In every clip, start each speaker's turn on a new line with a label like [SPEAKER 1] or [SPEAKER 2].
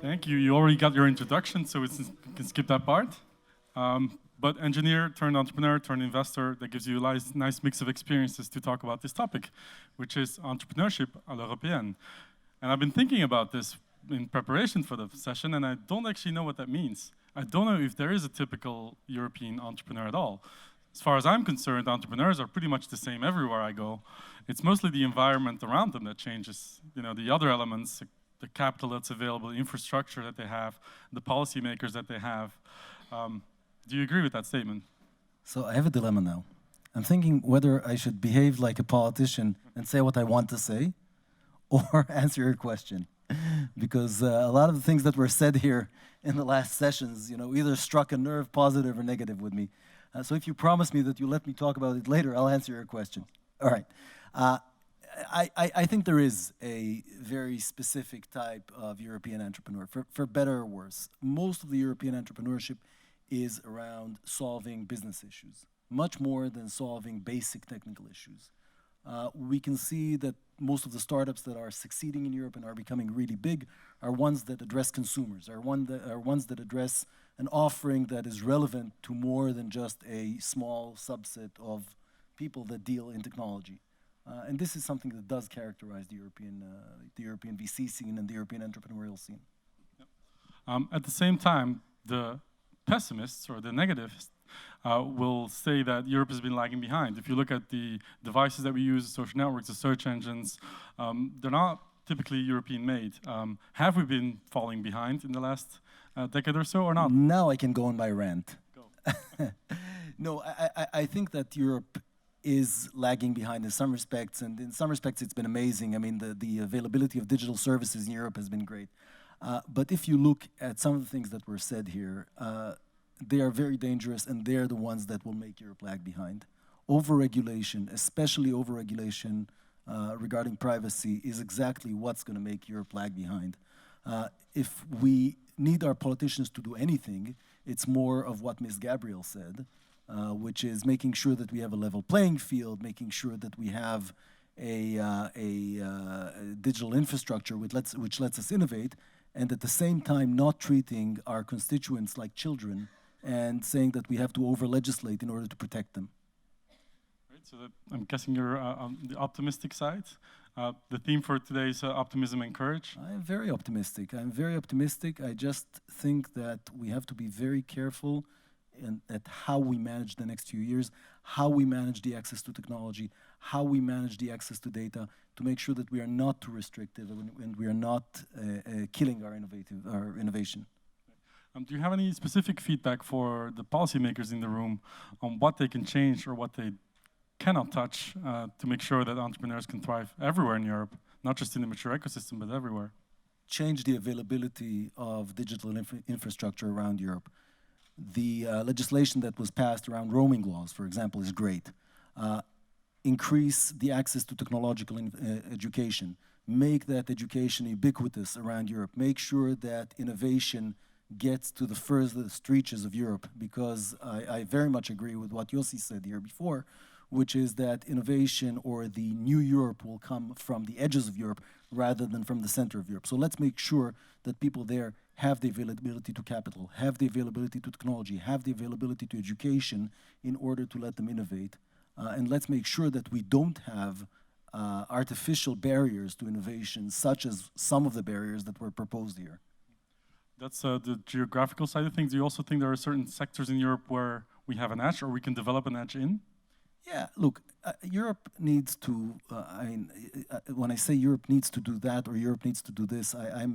[SPEAKER 1] Thank you. You already got your introduction, so we can skip that part. But engineer turned entrepreneur turned investor, that gives you a nice mix of experiences to talk about this topic, which is entrepreneurship à l'européenne. And I've been thinking about this in preparation for the session, and I don't actually know what that means. I don't know if there is a typical European entrepreneur at all. As far as I'm concerned, entrepreneurs are pretty much the same everywhere I go. It's mostly the environment around them that changes. You know, the other elements, the capital that's available, the infrastructure that they have, the policymakers that they have. Do you agree with that statement?
[SPEAKER 2] So I have a dilemma now. I'm thinking whether I should behave like a politician and say what I want to say, or answer your question. Because a lot of the things that were said here in the last sessions, either struck a nerve, positive or negative with me. So if you promise me that you let me talk about it later, I'll answer your question. All right. I think there is a very specific type of European entrepreneur, for better or worse. Most of the European entrepreneurship is around solving business issues, much more than solving basic technical issues. We can see that most of the startups that are succeeding in Europe and are becoming really big are ones that address consumers, are ones that address an offering that is relevant to more than just a small subset of people that deal in technology. And this is something that does characterize the European VC scene and the European entrepreneurial scene.
[SPEAKER 1] At the same time, the pessimists or the negativists will say that Europe has been lagging behind. If you look at the devices that we use, the social networks, the search engines, they're not typically European made. Have we been falling behind in the last decade or so, or not?
[SPEAKER 2] Now I can go on my rant.
[SPEAKER 1] Go.
[SPEAKER 2] No, I think that Europe is lagging behind in some respects, and in some respects it's been amazing. I mean, the availability of digital services in Europe has been great. But if you look at some of the things that were said here, they are very dangerous, and they're the ones that will make Europe lag behind. Overregulation, especially overregulation regarding privacy, is exactly what's going to make Europe lag behind. If we need our politicians to do anything, it's more of what Ms. Gabriel said, which is making sure that we have a level playing field, making sure that we have a digital infrastructure which lets us innovate, and at the same time not treating our constituents like children and saying that we have to over-legislate in order to protect them.
[SPEAKER 1] Right, so I'm guessing you're on the optimistic side. The theme for today is optimism and courage.
[SPEAKER 2] I'm very optimistic. I just think that we have to be very careful at how we manage the next few years, how we manage the access to technology, how we manage the access to data, to make sure that we are not too restrictive and we are not killing our innovation.
[SPEAKER 1] Do you have any specific feedback for the policymakers in the room on what they can change or what they cannot touch to make sure that entrepreneurs can thrive everywhere in Europe, not just in the mature ecosystem, but everywhere?
[SPEAKER 2] Change the availability of digital infrastructure around Europe. The legislation that was passed around roaming laws, for example, is great. Increase the access to technological education. Make that education ubiquitous around Europe. Make sure that innovation gets to the furthest reaches of Europe, because I very much agree with what Yossi said here before, which is that innovation or the new Europe will come from the edges of Europe rather than from the center of Europe. So let's make sure that people there have the availability to capital, have the availability to technology, have the availability to education in order to let them innovate. And let's make sure that we don't have artificial barriers to innovation, such as some of the barriers that were proposed here.
[SPEAKER 1] That's the geographical side of things. Do you also think there are certain sectors in Europe where we have an edge or we can develop an edge in?
[SPEAKER 2] Yeah, look, Europe needs to, when I say Europe needs to do that or Europe needs to do this, I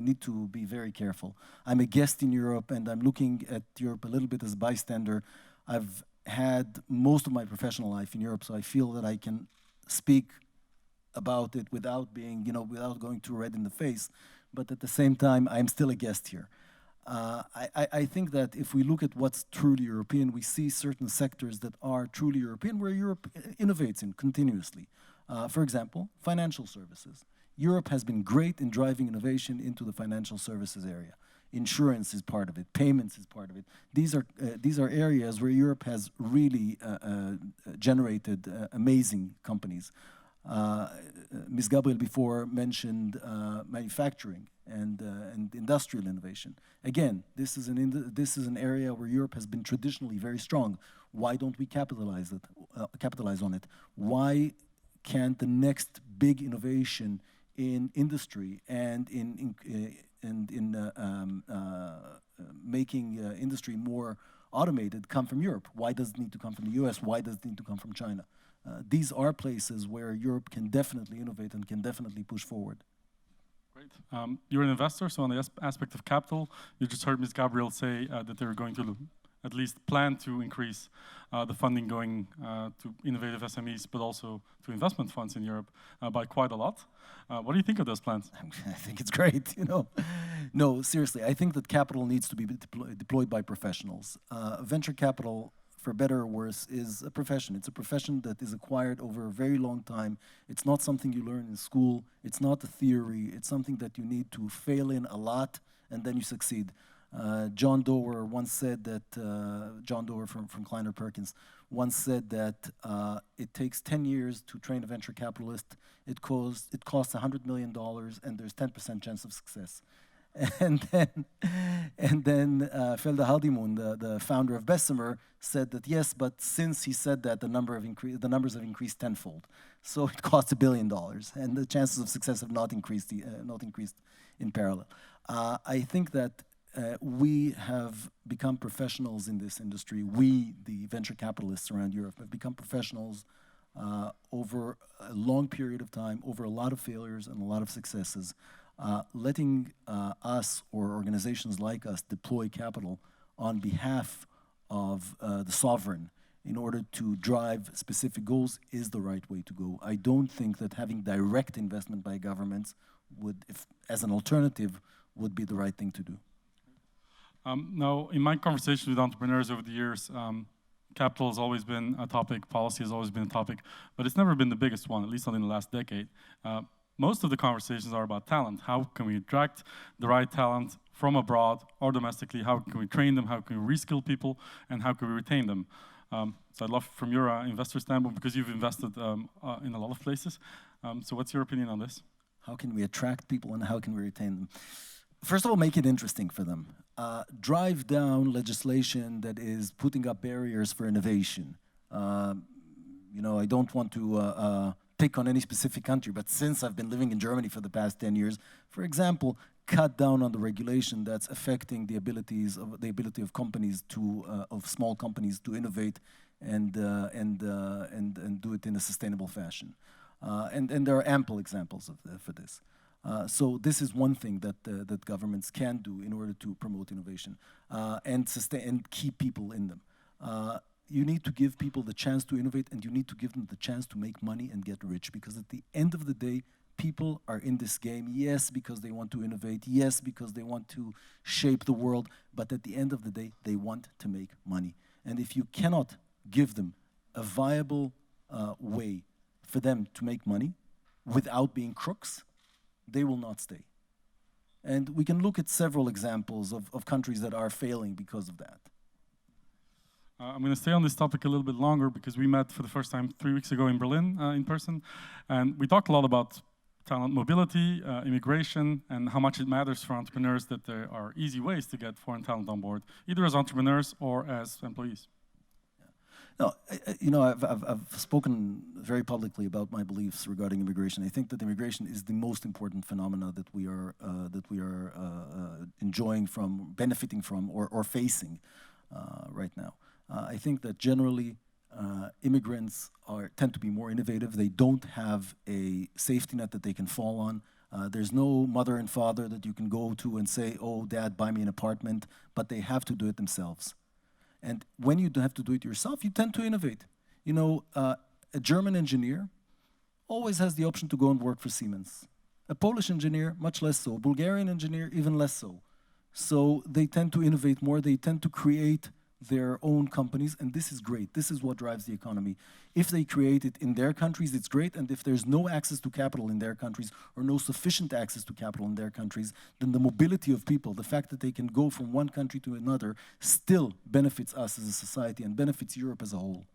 [SPEAKER 2] need to be very careful. I'm a guest in Europe and I'm looking at Europe a little bit as a bystander. I've had most of my professional life in Europe, so I feel that I can speak about it without being, without going too red in the face. But at the same time, I'm still a guest here. I think that if we look at what's truly European, we see certain sectors that are truly European where Europe innovates in continuously. For example, financial services. Europe has been great in driving innovation into the financial services area. Insurance is part of it. Payments is part of it. These are areas where Europe has really generated amazing companies. Ms. Gabriel before mentioned manufacturing and industrial innovation. Again, this is an area where Europe has been traditionally very strong. Why don't we capitalize on it? Why can't the next big innovation in industry and in making industry more automated come from Europe? Why does it need to come from the US? Why does it need to come from China? These are places where Europe can definitely innovate and can definitely push forward.
[SPEAKER 1] Great. You're an investor, so on the aspect of capital, you just heard Ms. Gabriel say that they're going to at least plan to increase the funding going to innovative SMEs, but also to investment funds in Europe by quite a lot. What do you think of those plans?
[SPEAKER 2] I think it's great, you know. No, seriously, I think that capital needs to be deployed by professionals. Venture capital, for better or worse, is a profession. It's a profession that is acquired over a very long time. It's not something you learn in school. It's not a theory. It's something that you need to fail in a lot, and then you succeed. John Doerr once said that, John Doerr from Kleiner Perkins once said that it takes 10 years to train a venture capitalist. It costs $100 million, and there's 10% chance of success. And then Felda Haldimun, the founder of Bessemer, said that yes, but since he said that, the numbers have increased tenfold. So it costs $1 billion, and the chances of success have not increased in parallel. I think that we have become professionals in this industry. We, the venture capitalists around Europe, have become professionals over a long period of time, over a lot of failures and a lot of successes. Letting us or organizations like us deploy capital on behalf of the sovereign in order to drive specific goals is the right way to go. I don't think that having direct investment by governments would, as an alternative, would be the right thing to do.
[SPEAKER 1] Now, in my conversations with entrepreneurs over the years, capital has always been a topic, policy has always been a topic, but it's never been the biggest one, at least not in the last decade. Most of the conversations are about talent. How can we attract the right talent from abroad or domestically? How can we train them? How can we reskill people? And how can we retain them? So I'd love from your investor standpoint, because you've invested in a lot of places. So what's your opinion on this?
[SPEAKER 2] How can we attract people and how can we retain them? First of all, make it interesting for them. Drive down legislation that is putting up barriers for innovation. You know, I don't want to pick on any specific country, but since I've been living in Germany for the past 10 years, for example, cut down on the regulation that's affecting the ability of companies of small companies to innovate and do it in a sustainable fashion. And there are ample examples for this. So this is one thing that governments can do in order to promote innovation and sustain and keep people in them. You need to give people the chance to innovate, and you need to give them the chance to make money and get rich, because at the end of the day, people are in this game, yes, because they want to innovate, yes, because they want to shape the world, but at the end of the day, they want to make money. And if you cannot give them a viable way for them to make money without being crooks, they will not stay. And we can look at several examples of countries that are failing because of that.
[SPEAKER 1] I'm going to stay on this topic a little bit longer because we met for the first time 3 weeks ago in Berlin in person. And we talked a lot about talent mobility, immigration, and how much it matters for entrepreneurs that there are easy ways to get foreign talent on board, either as entrepreneurs or as employees.
[SPEAKER 2] No, you know, I've spoken very publicly about my beliefs regarding immigration. I think that immigration is the most important phenomena that we are enjoying from, benefiting from, or facing right now. I think that generally immigrants tend to be more innovative. They don't have a safety net that they can fall on. There's no mother and father that you can go to and say, oh, Dad, buy me an apartment, but they have to do it themselves. And when you have to do it yourself, you tend to innovate. You know, a German engineer always has the option to go and work for Siemens. A Polish engineer, much less so. A Bulgarian engineer, even less so. So they tend to innovate more. They tend to create their own companies, and this is great. This is what drives the economy. If they create it in their countries, it's great, and if there's no access to capital in their countries or no sufficient access to capital in their countries, then the mobility of people, the fact that they can go from one country to another, still benefits us as a society and benefits Europe as a whole.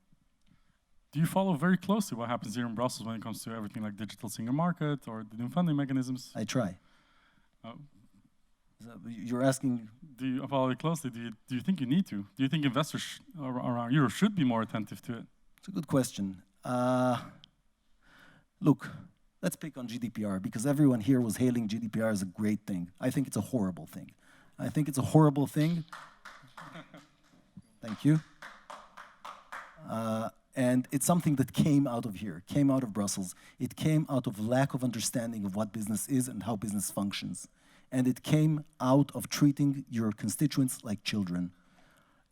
[SPEAKER 1] do you follow very closely what happens here in Brussels when it comes to everything like digital single market or the new funding mechanisms?
[SPEAKER 2] I try.
[SPEAKER 1] Uh,
[SPEAKER 2] You're asking?
[SPEAKER 1] Do you follow it closely? Do you think you need to? Do you think investors around Europe should be more attentive to it?
[SPEAKER 2] It's a good question. Look, let's pick on GDPR, because everyone here was hailing GDPR as a great thing. I think it's a horrible thing. I think it's a horrible thing. Thank you. And it's something that came out of here, came out of Brussels. It came out of lack of understanding of what business is and how business functions. And it came out of treating your constituents like children.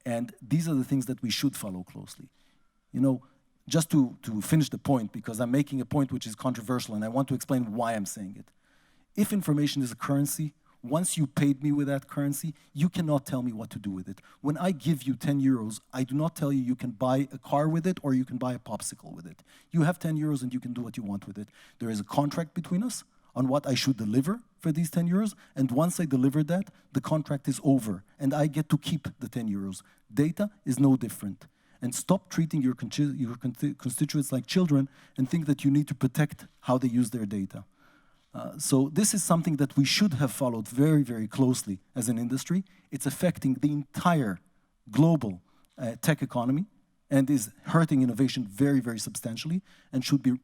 [SPEAKER 2] And these are the things that we should follow closely. You know, just to finish the point, because I'm making a point which is controversial, and I want to explain why I'm saying it. If information is a currency, once you paid me with that currency, you cannot tell me what to do with it. When I give you 10 euros, I do not tell you you can buy a car with it or you can buy a popsicle with it. You have 10 euros and you can do what you want with it. There is a contract between us on what I should deliver for these 10 euros, and once I deliver that, the contract is over, and I get to keep the 10 euros. Data is no different. And stop treating your constituents like children and think that you need to protect how they use their data. So this is something that we should have followed very, very closely as an industry. It's affecting the entire global tech economy and is hurting innovation very, very substantially, and should be,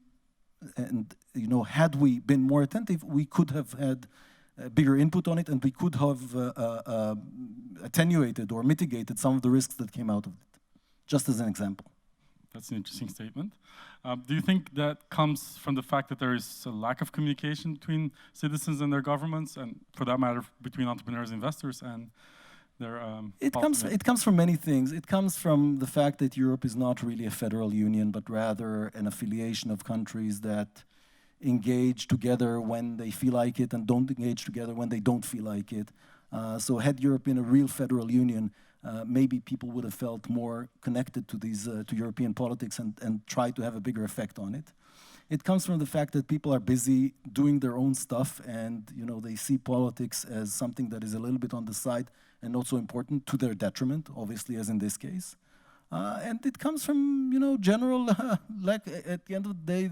[SPEAKER 2] and you know, had we been more attentive, we could have had bigger input on it, and we could have attenuated or mitigated some of the risks that came out of it, just as an example.
[SPEAKER 1] That's an interesting statement. Do you think that comes from the fact that there is a lack of communication between citizens and their governments, and for that matter, between entrepreneurs, investors, and their
[SPEAKER 2] It comes from many things. It comes from the fact that Europe is not really a federal union, but rather an affiliation of countries that engage together when they feel like it and don't engage together when they don't feel like it. So had Europe been a real federal union, maybe people would have felt more connected to these to European politics and try to have a bigger effect on it. It comes from the fact that people are busy doing their own stuff, and you know, they see politics as something that is a little bit on the side and not so important, to their detriment, obviously, as in this case. And it comes from, you know, general, like at the end of the day,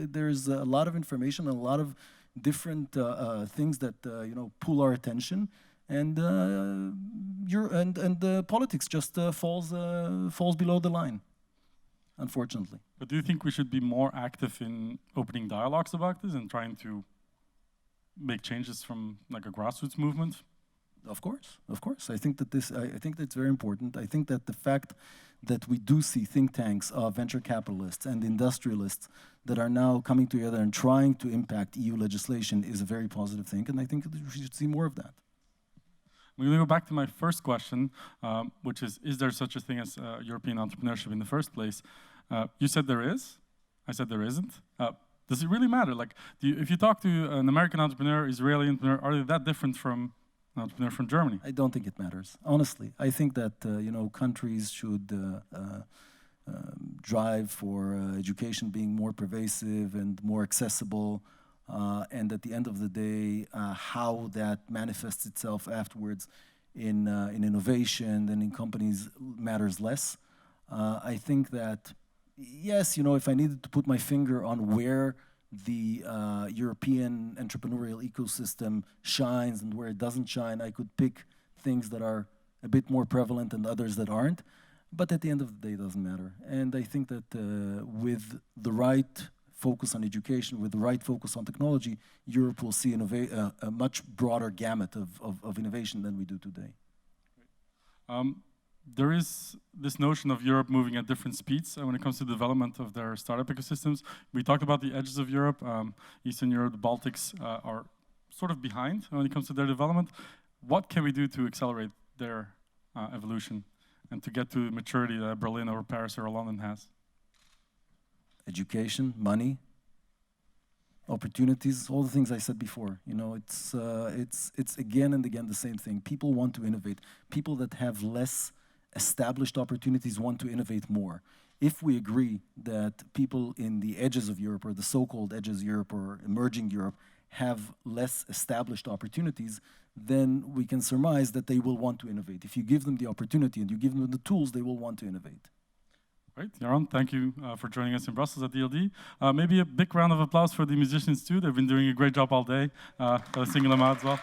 [SPEAKER 2] there's a lot of information, a lot of different things that you know, pull our attention, and politics just falls below the line, unfortunately.
[SPEAKER 1] But do you think we should be more active in opening dialogues about this and trying to make changes from like a grassroots movement?
[SPEAKER 2] Of course, of course. I think that I think that's very important. I think that the fact that we do see think tanks of venture capitalists and industrialists that are now coming together and trying to impact EU legislation is a very positive thing, and I think that we should see more of that.
[SPEAKER 1] We're going to go back to my first question, which is there such a thing as European entrepreneurship in the first place? You said there is. I said there isn't. Does it really matter? Like, if you talk to an American entrepreneur, Israeli entrepreneur, are they that different from an entrepreneur from Germany?
[SPEAKER 2] I don't think it matters, honestly. I think that you know, countries should drive for education being more pervasive and more accessible. And at the end of the day, how that manifests itself afterwards in innovation and in companies matters less. I think that, yes, you know, if I needed to put my finger on where the European entrepreneurial ecosystem shines and where it doesn't shine, I could pick things that are a bit more prevalent and others that aren't. But at the end of the day, it doesn't matter. And I think that with the right focus on education, with the right focus on technology, Europe will see a much broader gamut of innovation than we do today.
[SPEAKER 1] There is this notion of Europe moving at different speeds when it comes to the development of their startup ecosystems. We talked about the edges of Europe. Eastern Europe, the Baltics are sort of behind when it comes to their development. What can we do to accelerate their evolution and to get to maturity that Berlin or Paris or London has?
[SPEAKER 2] Education, money, opportunities, all the things I said before. You know, it's again and again the same thing. People want to innovate. People that have less established opportunities want to innovate more. If we agree that people in the edges of Europe, or the so-called edges of Europe, or emerging Europe, have less established opportunities, then we can surmise that they will want to innovate. If you give them the opportunity and you give them the tools, they will want to innovate.
[SPEAKER 1] Great, Yaron, thank you for joining us in Brussels at DLD. Maybe a big round of applause for the musicians too. They've been doing a great job all day. Singing them out as well.